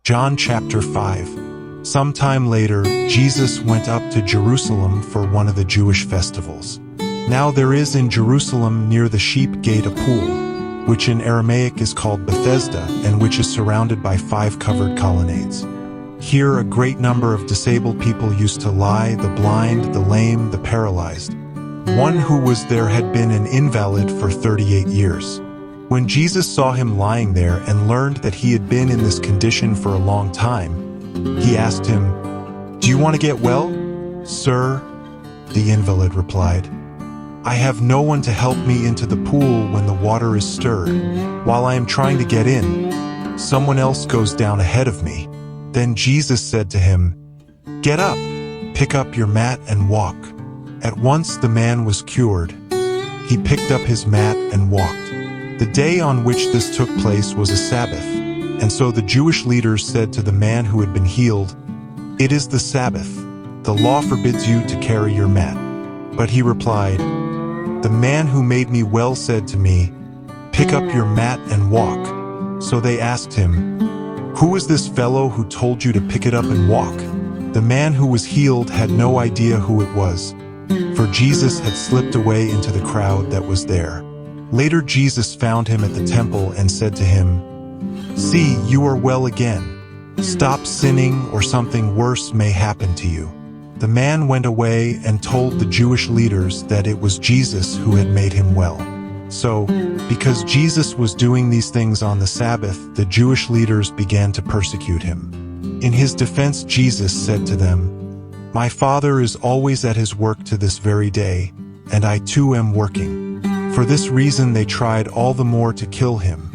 John chapter 5. Sometime later, Jesus went up to Jerusalem for one of the Jewish festivals. Now there is in Jerusalem near the sheep gate a pool, which in Aramaic is called Bethesda, and which is surrounded by 5 covered colonnades. Here a great number of disabled people used to lie, the blind, the lame, the paralyzed. One who was there had been an invalid for 38 years. When Jesus saw him lying there and learned that he had been in this condition for a long time, he asked him, "Do you want to get well?" "Sir," the invalid replied, "I have no one to help me into the pool when the water is stirred. While I am trying to get in, someone else goes down ahead of me." Then Jesus said to him, "Get up, pick up your mat and walk." At once the man was cured. He picked up his mat and walked. The day on which this took place was a Sabbath, and so the Jewish leaders said to the man who had been healed, "It is the Sabbath. The law forbids you to carry your mat." But he replied, "The man who made me well said to me, 'Pick up your mat and walk.'" So they asked him, "Who is this fellow who told you to pick it up and walk?" The man who was healed had no idea who it was, for Jesus had slipped away into the crowd that was there. Later Jesus found him at the temple and said to him, "See, you are well again. Stop sinning or something worse may happen to you." The man went away and told the Jewish leaders that it was Jesus who had made him well. So, because Jesus was doing these things on the Sabbath, the Jewish leaders began to persecute him. In his defense, Jesus said to them, "My Father is always at his work to this very day, and I too am working." For this reason they tried all the more to kill him.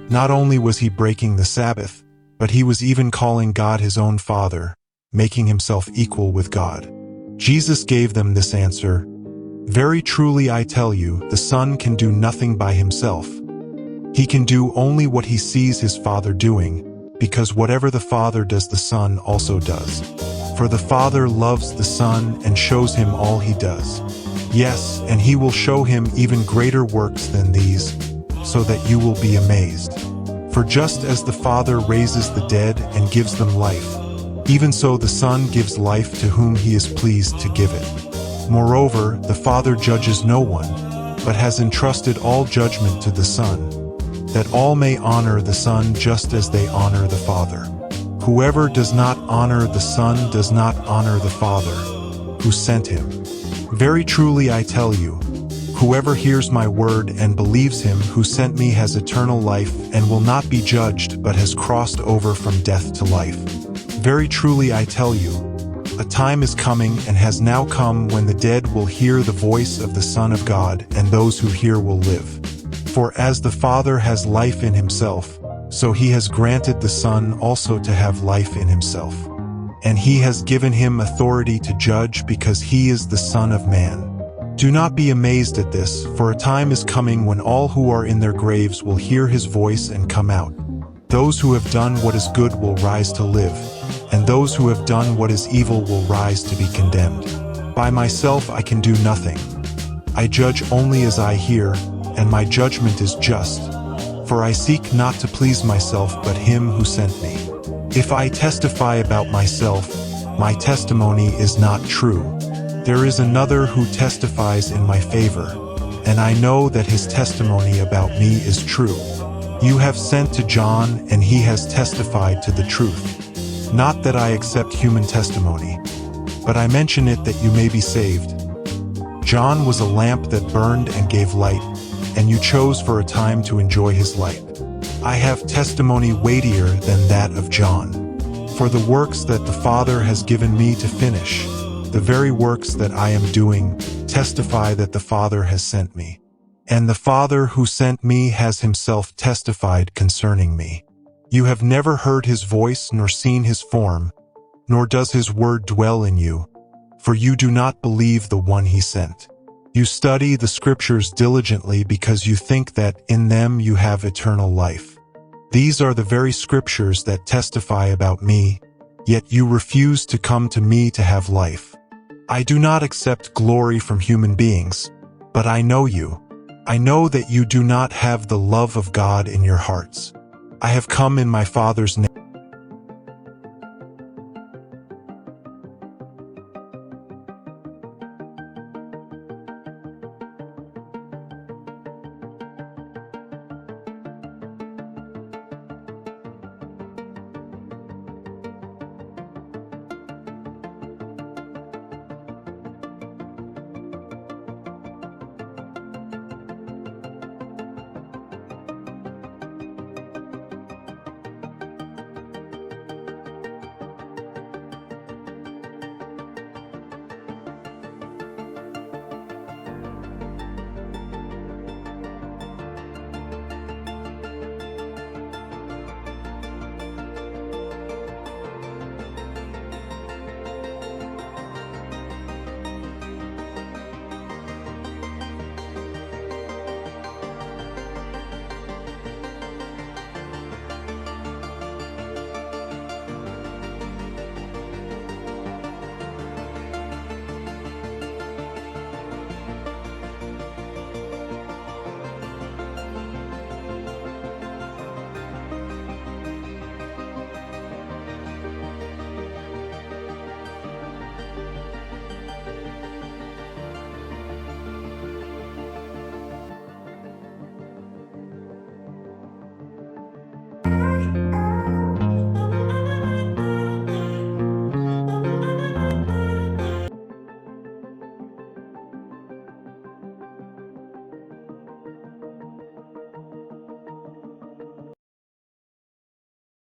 Not only was he breaking the Sabbath, but he was even calling God his own Father, making himself equal with God. Jesus gave them this answer, "Very truly I tell you, the Son can do nothing by himself. He can do only what he sees his Father doing, because whatever the Father does the Son also does. For the Father loves the Son and shows him all he does. Yes, and he will show him even greater works than these, so that you will be amazed. For just as the Father raises the dead and gives them life, even so the Son gives life to whom he is pleased to give it. Moreover, the Father judges no one, but has entrusted all judgment to the Son, that all may honor the Son just as they honor the Father. Whoever does not honor the Son does not honor the Father, who sent him. Very truly I tell you, whoever hears my word and believes him who sent me has eternal life and will not be judged but has crossed over from death to life. Very truly I tell you, a time is coming and has now come when the dead will hear the voice of the Son of God, and those who hear will live. For as the Father has life in himself, so he has granted the Son also to have life in himself. And he has given him authority to judge because he is the Son of Man. Do not be amazed at this, for a time is coming when all who are in their graves will hear his voice and come out. Those who have done what is good will rise to live, and those who have done what is evil will rise to be condemned. By myself I can do nothing. I judge only as I hear, and my judgment is just. For I seek not to please myself but him who sent me. If I testify about myself, my testimony is not true. There is another who testifies in my favor, and I know that his testimony about me is true. You have sent to John, and he has testified to the truth. Not that I accept human testimony, but I mention it that you may be saved. John was a lamp that burned and gave light, and you chose for a time to enjoy his light. I have testimony weightier than that of John. For the works that the Father has given me to finish, the very works that I am doing, testify that the Father has sent me. And the Father who sent me has himself testified concerning me. You have never heard his voice nor seen his form, nor does his word dwell in you, for you do not believe the one he sent. You study the scriptures diligently because you think that in them you have eternal life. These are the very scriptures that testify about me, yet you refuse to come to me to have life. I do not accept glory from human beings, but I know you. I know that you do not have the love of God in your hearts. I have come in my Father's name.